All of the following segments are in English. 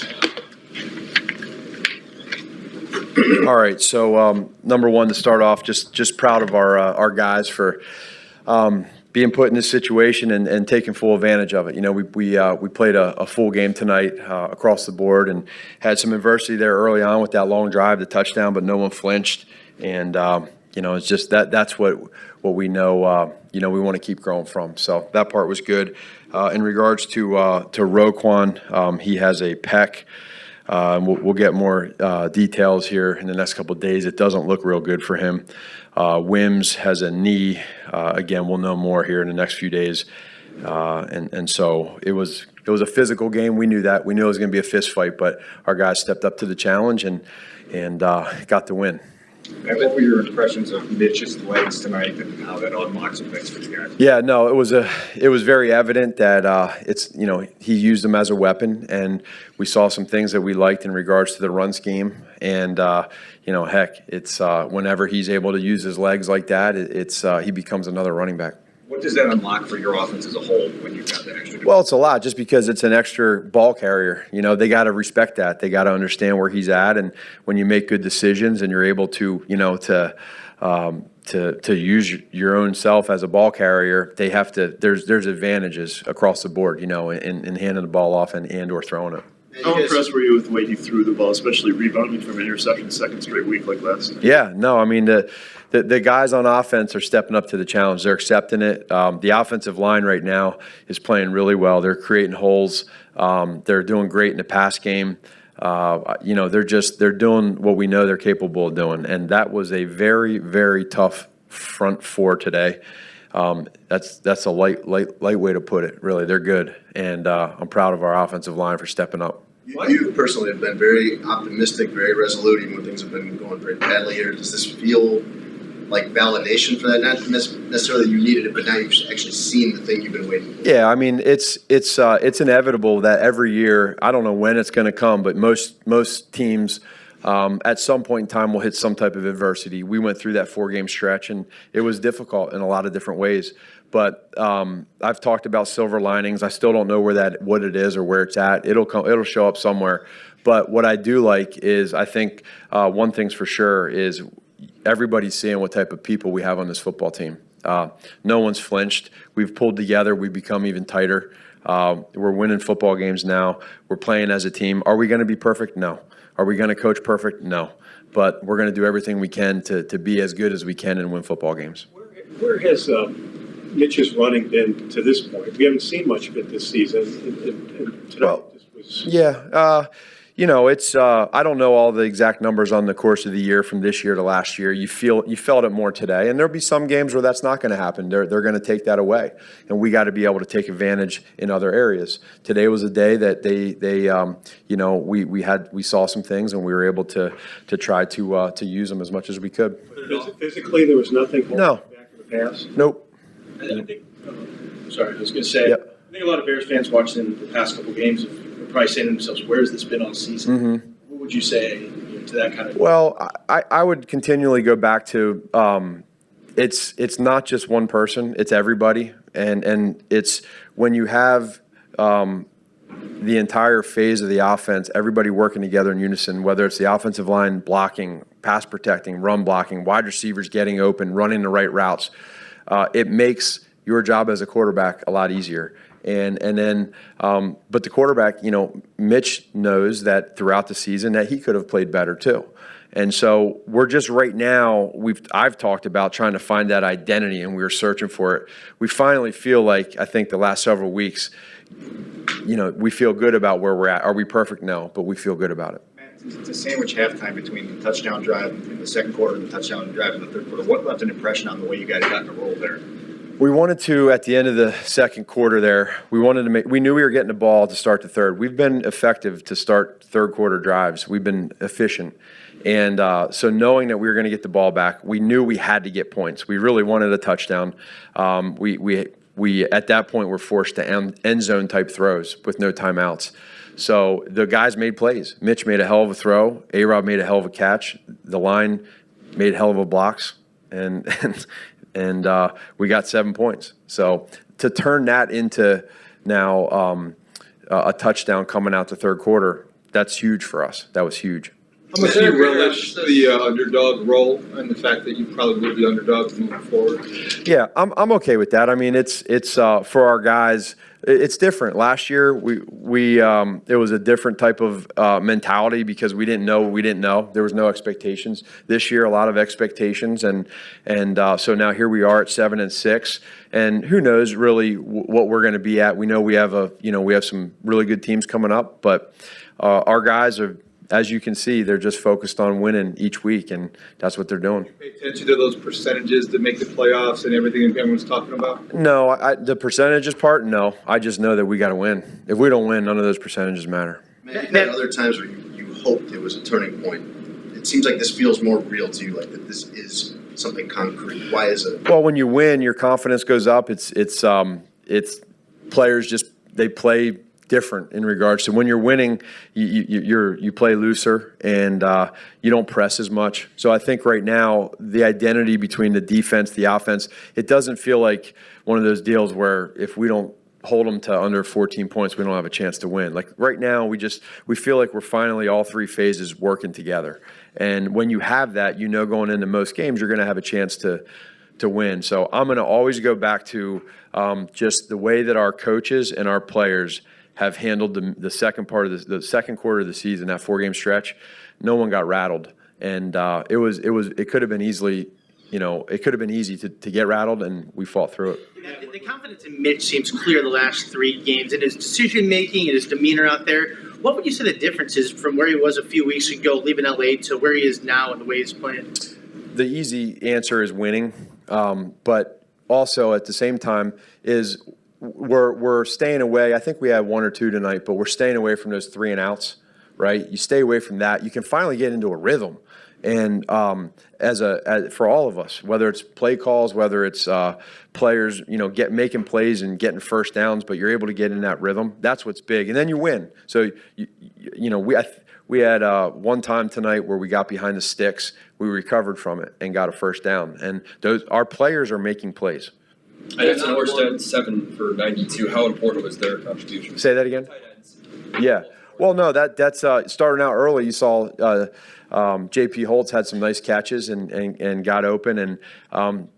pass. All right, so number one, to start off, just proud of our guys for being put in this situation and taking full advantage of it. You know, we played a full game tonight across the board and had some adversity there early on with that long drive, the touchdown, but no one flinched. And you know, it's just that's what we know. You know, we want to keep growing from. So that part was good. In regards to Roquan, he has a pec. We'll get more details here in the next couple of days. It doesn't look real good for him. Wims has a knee. Again, we'll know more here in the next few days. And so it was a physical game. We knew that. We knew it was going to be a fist fight, but our guys stepped up to the challenge and got the win. And what were your impressions of Mitch's legs tonight and how that unlocks some things for you guys? Yeah, no, it was very evident that it's, you know, he used them as a weapon, and we saw some things that we liked in regards to the run scheme. And you know, heck, it's whenever he's able to use his legs like that, it's he becomes another running back. What does that unlock for your offense as a whole when you've got that extra? Well, it's a lot just because it's an extra ball carrier. You know, they got to respect that. They got to understand where he's at, and when you make good decisions and you're able to, you know, to use your own self as a ball carrier, they have to. There's advantages across the board, you know, in handing the ball off and or throwing it. How impressed were you with the way he threw the ball, especially rebounding from an interception second straight week like last night? Yeah, no, I mean, the guys on offense are stepping up to the challenge. They're accepting it. The offensive line right now is playing really well. They're creating holes. They're doing great in the pass game. You know, they're doing what we know they're capable of doing. And that was a very, very tough front four today. That's a light way to put it, really. They're good. And I'm proud of our offensive line for stepping up. You personally have been very optimistic, very resolute, even when things have been going very badly here. Does this feel like validation for that? Not necessarily you needed it, but now you've actually seen the thing you've been waiting for. Yeah, I mean, it's inevitable that every year, I don't know when it's going to come, but most teams at some point in time will hit some type of adversity. We went through that 4-game stretch, and it was difficult in a lot of different ways. But I've talked about silver linings. I still don't know what it is or where it's at. It'll show up somewhere. But what I do like is I think one thing's for sure is everybody's seeing what type of people we have on this football team. No one's flinched. We've pulled together. We've become even tighter. We're winning football games now. We're playing as a team. Are we going to be perfect? No. Are we going to coach perfect? No. But we're going to do everything we can to be as good as we can and win football games. Where has Mitch's running been to this point? We haven't seen much of it this season. And tonight Well, just was. Yeah. You know, it's I don't know all the exact numbers on the course of the year from this year to last year. You felt it more today, and there'll be some games where that's not going to happen. They're going to take that away, and we got to be able to take advantage in other areas. Today was a day that they you know, we saw some things, and we were able to try to use them as much as we could. Physically, there was nothing holding No. back in the pass. Nope. I think, sorry, I was going to say, Yep. I think a lot of Bears fans watching the past couple games are probably saying to themselves, where has this been all season? Mm-hmm. What would you say, you know, to that kind of? Well, I would continually go back to it's not just one person, it's everybody. And it's when you have the entire phase of the offense, everybody working together in unison, whether it's the offensive line blocking, pass protecting, run blocking, wide receivers getting open, running the right routes, it makes your job as a quarterback a lot easier. And then, but the quarterback, you know, Mitch knows that throughout the season that he could have played better too. And so we're just right now, I've talked about trying to find that identity, and we were searching for it. We finally feel like, I think the last several weeks, you know, we feel good about where we're at. Are we perfect? No, but we feel good about it. Matt, to sandwich halftime between the touchdown drive in the second quarter and the touchdown drive in the third quarter, what left an impression on the way you guys got in the roll there? We wanted to, at the end of the second quarter there, we knew we were getting the ball to start the third. We've been effective to start third quarter drives. We've been efficient. And so knowing that we were going to get the ball back, we knew we had to get points. We really wanted a touchdown. We at that point were forced to end zone type throws with no timeouts. So the guys made plays. Mitch made a hell of a throw. A-Rob made a hell of a catch. The line made hell of a blocks. And we got 7 points. So to turn that into now a touchdown coming out the third quarter, that's huge for us. That was huge. How much do you relish the underdog role and the fact that you probably will be underdogs moving forward? Yeah, I'm okay with that. I mean, it's for our guys. It's different. Last year, we it was a different type of mentality because we didn't know what we didn't know. There was no expectations. This year, a lot of expectations, and so now here we are at 7-6, and who knows really what we're going to be at. We know we have some really good teams coming up, but our guys are. As you can see, they're just focused on winning each week, and that's what they're doing. Pay attention to those percentages that make the playoffs and everything that everyone's talking about? No, the percentages part, no. I just know that we got to win. If we don't win, none of those percentages matter. Man, you've had other times where you hoped it was a turning point. It seems like this feels more real to you, like that this is something concrete. Why is it? Well, when you win, your confidence goes up. It's players just they play different in regards to when you're winning, you play looser and you don't press as much. So I think right now the identity between the defense, the offense, it doesn't feel like one of those deals where if we don't hold them to under 14 points, we don't have a chance to win. Like right now, we feel like we're finally all three phases working together. And when you have that, going into most games, you're going to have a chance to win. So I'm going to always go back to just the way that our coaches and our players have handled the second part of the second quarter of the season, that 4-game stretch. No one got rattled, and it could have been easily, it could have been easy to get rattled, and we fought through it. The confidence in Mitch seems clear the last 3 games, and his decision making and his demeanor out there. What would you say the difference is from where he was a few weeks ago, leaving LA, to where he is now and the way he's playing? The easy answer is winning, but also at the same time is. We're staying away. I think we had 1 or 2 tonight, but we're staying away from those 3 and outs, right? You stay away from that. You can finally get into a rhythm, and as for all of us, whether it's play calls, whether it's players, making plays and getting first downs, but you're able to get in that rhythm. That's what's big, and then you win. So we had one time tonight where we got behind the sticks. We recovered from it and got a first down, and our players are making plays. That's an Orsted 7 for 92. How important was their contribution? Say that again? Tight ends. Yeah. Well, no, that's starting out early. You saw J.P. Holtz had some nice catches and got open, and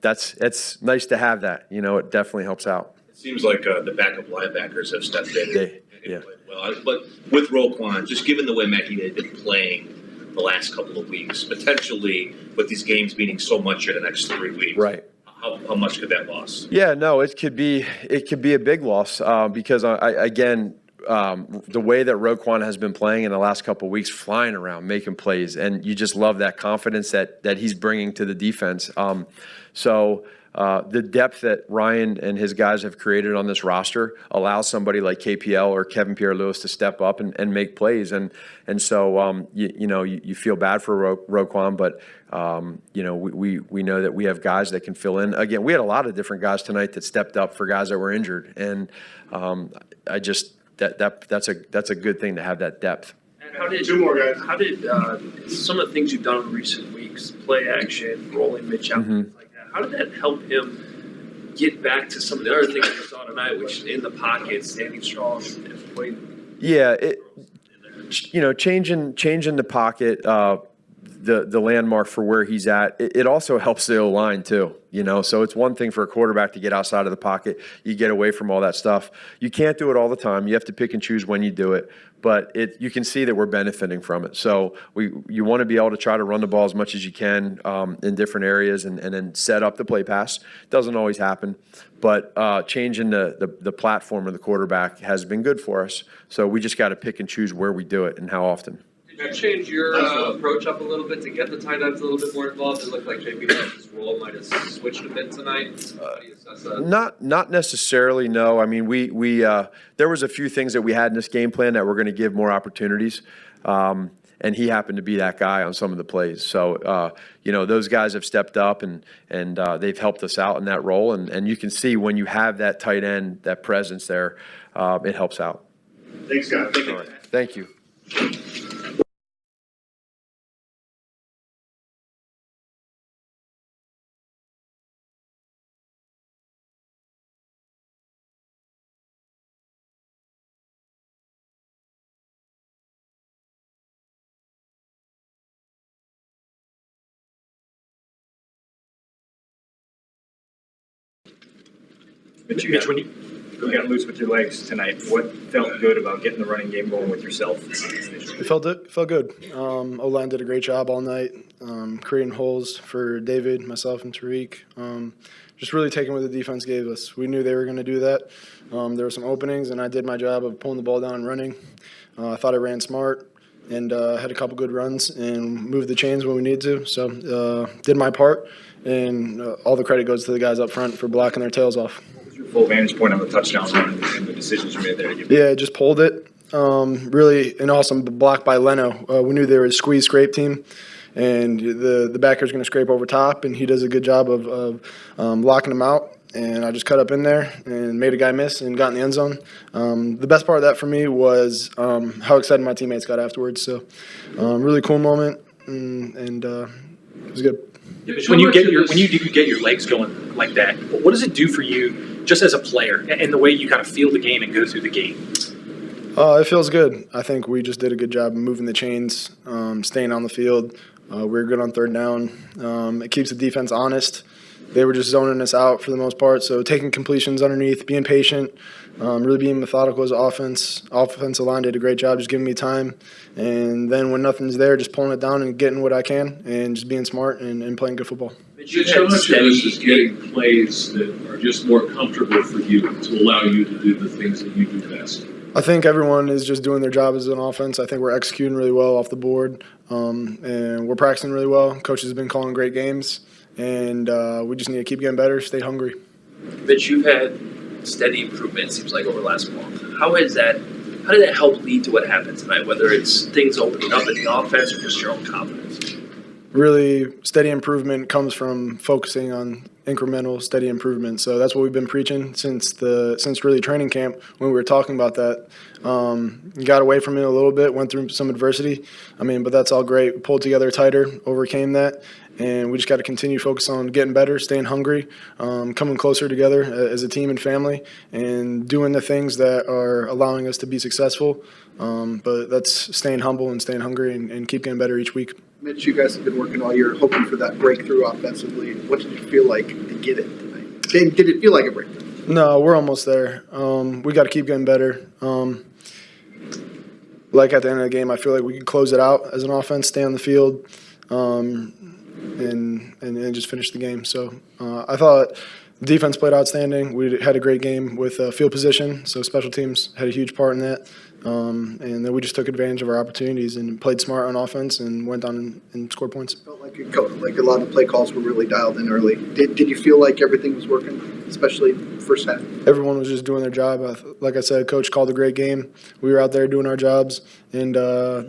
it's nice to have that. It definitely helps out. It seems like the backup linebackers have stepped in and played well. But with Roquan, just given the way Mackey had been playing the last couple of weeks, potentially with these games meaning so much in the next 3 weeks. Right. How much could that loss? Yeah, no, it could be a big loss because the way that Roquan has been playing in the last couple of weeks, flying around, making plays, and you just love that confidence that he's bringing to the defense. The depth that Ryan and his guys have created on this roster allows somebody like KPL or Kevin Pierre-Louis to step up and make plays. And so you feel bad for Roquan, but we know that we have guys that can fill in. Again, we had a lot of different guys tonight that stepped up for guys that were injured, and that's a good thing to have that depth. And 2 more guys. How did some of the things you've done in recent weeks, play action, rolling Mitch out, things like that, how did that help him get back to some of the other things we saw tonight, which in the pocket, standing strong, and playing? Yeah, changing the pocket, the landmark for where he's at. It also helps the O-line too. So it's one thing for a quarterback to get outside of the pocket. You get away from all that stuff. You can't do it all the time. You have to pick and choose when you do it. But you can see that we're benefiting from it. So you want to be able to try to run the ball as much as you can in different areas and then set up the play pass. Doesn't always happen. But changing the platform of the quarterback has been good for us. So we just got to pick and choose where we do it and how often. Did you change your approach up a little bit to get the tight ends a little bit more involved? It looked like JP Holtz's role might have switched a bit tonight. How do you assess that? Not necessarily, no. I mean, we there was a few things that we had in this game plan that were going to give more opportunities, and he happened to be that guy on some of the plays. So, those guys have stepped up and they've helped us out in that role. And you can see when you have that tight end, that presence there, it helps out. Thanks, Scott. Thank you. All right. Thank you. But you got loose with your legs tonight. What felt good about getting the running game going with yourself? It felt good. O-line did a great job all night, creating holes for David, myself, and Tariq. Just really taking what the defense gave us. We knew they were going to do that. There were some openings, and I did my job of pulling the ball down and running. I thought I ran smart and had a couple good runs and moved the chains when we needed to. So did my part, and all the credit goes to the guys up front for blocking their tails off. What was your full vantage point on the touchdown run and the decisions you made there? Yeah, just pulled it. Really an awesome block by Leno. We knew they were a squeeze scrape team, and the backer's going to scrape over top, and he does a good job of locking him out. And I just cut up in there and made a guy miss and got in the end zone. The best part of that for me was how excited my teammates got afterwards. So really cool moment, and it was good. When you get your legs going like that, what does it do for you just as a player and the way you kind of feel the game and go through the game? It feels good. I think we just did a good job of moving the chains, staying on the field. We were good on third down. It keeps the defense honest. They were just zoning us out for the most part, so taking completions underneath, being patient, really being methodical as offense. Offensive line did a great job just giving me time. And then when nothing's there, just pulling it down and getting what I can and just being smart and playing good football. How much of this is getting plays that are just more comfortable for you to allow you to do the things that you do best? I think everyone is just doing their job as an offense. I think we're executing really well off the board, and we're practicing really well. Coaches have been calling great games, and we just need to keep getting better, stay hungry. Mitch, you've had steady improvement, it seems like, over the last month. How did that help lead to what happened tonight, whether it's things opening up in the offense or just your own confidence? Really steady improvement comes from focusing on incremental, steady improvement. So that's what we've been preaching since really training camp when we were talking about that. Got away from it a little bit, went through some adversity. But that's all great. We pulled together tighter, overcame that, and we just got to continue focus on getting better, staying hungry, coming closer together as a team and family, and doing the things that are allowing us to be successful. But that's staying humble and staying hungry and keep getting better each week. Mitch, you guys have been working all year hoping for that breakthrough offensively. What did you feel like to get it tonight? Did it feel like a breakthrough? No, we're almost there. We got to keep getting better. Like at the end of the game, I feel like we can close it out as an offense, stay on the field, and just finish the game. So I thought the defense played outstanding. We had a great game with field position, so special teams had a huge part in that. And then we just took advantage of our opportunities and played smart on offense and went on and scored points. Felt like a lot of the play calls were really dialed in early. Did you feel like everything was working, especially first half? Everyone was just doing their job. Like I said, Coach called a great game. We were out there doing our jobs, and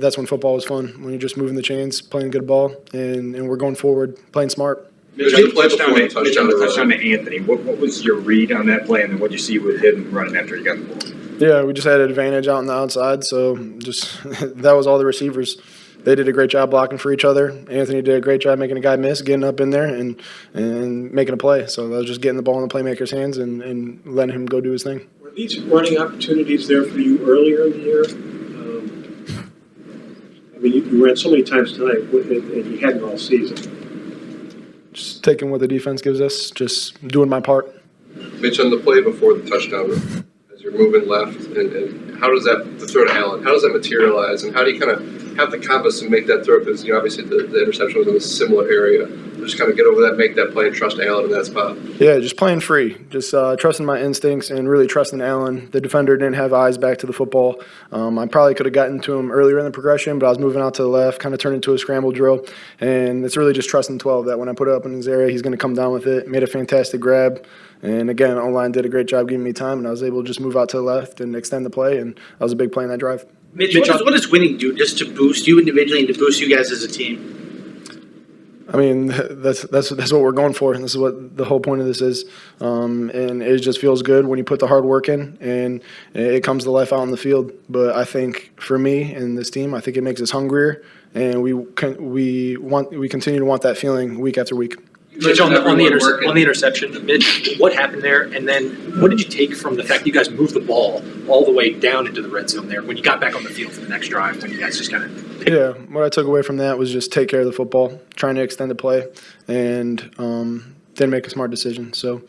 that's when football was fun, when you're just moving the chains, playing good ball, and we're going forward, playing smart. Mitch, on the touchdown to Anthony, what was your read on that play, and then what did you see with him running after he got the ball? Yeah, we just had an advantage out on the outside, so just that was all the receivers. They did a great job blocking for each other. Anthony did a great job making a guy miss, getting up in there and making a play. So that was just getting the ball in the playmaker's hands and letting him go do his thing. Were these running opportunities there for you earlier in the year? You ran so many times tonight, and you hadn't all season. Just taking what the defense gives us, just doing my part. Mitch, on the play before the touchdown, as you're moving left, and how does that, the throw to Allen, how does that materialize, and how do you kind of have the confidence to make that throw? Because, obviously the interception was in a similar area. Just kind of get over that, make that play, and trust Allen in that spot. Yeah, just playing free, just trusting my instincts and really trusting Allen. The defender didn't have eyes back to the football. I probably could have gotten to him earlier in the progression, but I was moving out to the left, kind of turned into a scramble drill. And it's really just trusting 12 that when I put it up in his area, he's going to come down with it. Made a fantastic grab. And again, O-line did a great job giving me time, and I was able to just move out to the left and extend the play, and that was a big play in that drive. Mitch, what does winning do just to boost you individually and to boost you guys as a team? That's what we're going for, and this is what the whole point of this is. And it just feels good when you put the hard work in, and it comes to life out on the field. But I think for me and this team, I think it makes us hungrier, and we continue to want that feeling week after week. Mitch, on the interception, Mitch, what happened there? And then what did you take from the fact that you guys moved the ball all the way down into the red zone there when you got back on the field for the next drive, when you guys just kind of... Yeah, what I took away from that was just take care of the football, trying to extend the play, and didn't make a smart decision. So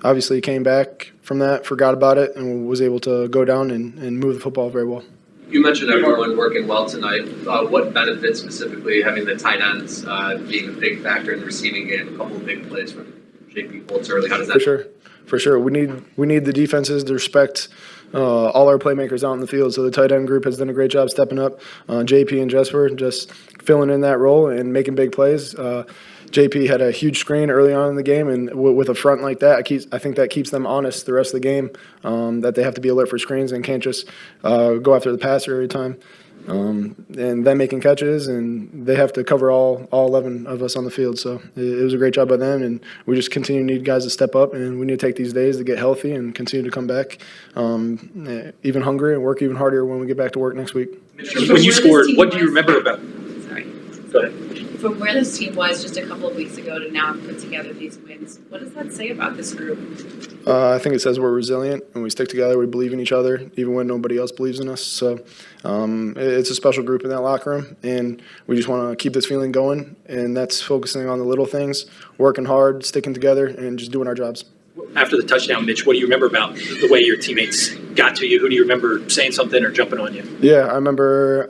obviously came back from that, forgot about it, and was able to go down and move the football very well. You mentioned everyone working well tonight. What benefits specifically having the tight ends being a big factor in the receiving game? A couple of big plays from JP Bolts early. How does that? For sure. We need the defenses to respect all our playmakers out in the field. So the tight end group has done a great job stepping up. JP and Jesper just filling in that role and making big plays. JP had a huge screen early on in the game, and with a front like that, I think that keeps them honest the rest of the game, that they have to be alert for screens and can't just go after the passer every time. And them making catches, and they have to cover all 11 of us on the field. So it was a great job by them, and we just continue to need guys to step up, and we need to take these days to get healthy and continue to come back even hungrier and work even harder when we get back to work next week. When you scored, what do you remember about? Sorry. Go ahead. From where this team was just a couple of weeks ago to now put together these wins, what does that say about this group? I think it says we're resilient and we stick together. We believe in each other, even when nobody else believes in us. So it's a special group in that locker room, and we just want to keep this feeling going. And that's focusing on the little things, working hard, sticking together, and just doing our jobs. After the touchdown, Mitch, what do you remember about the way your teammates got to you? Who do you remember saying something or jumping on you? Yeah, I remember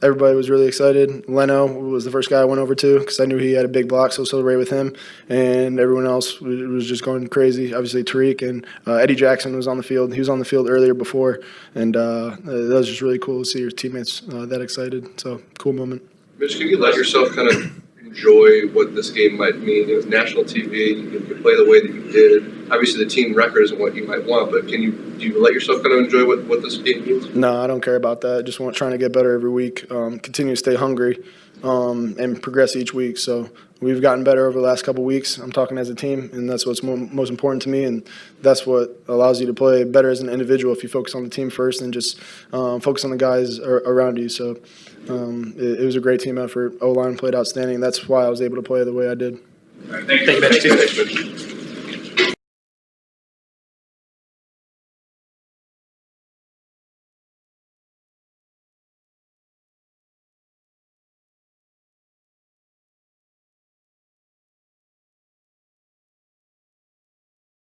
everybody was really excited. Leno was the first guy I went over to because I knew he had a big block, so celebrate with him. And everyone else was just going crazy. Obviously, Tariq and Eddie Jackson was on the field. He was on the field earlier before, and that was just really cool to see your teammates that excited. So, cool moment. Mitch, can you let yourself kind of enjoy what this game might mean? It was national TV. You play the way that you did. Obviously, the team record isn't what you might want, but do you let yourself kind of enjoy what this game means? No, I don't care about that. Just trying to get better every week. Continue to stay hungry and progress each week. So we've gotten better over the last couple of weeks. I'm talking as a team, and that's what's most important to me, and that's what allows you to play better as an individual if you focus on the team first and just focus on the guys around you. So it was a great team effort. O-line played outstanding. That's why I was able to play the way I did. Thank you, Mitch.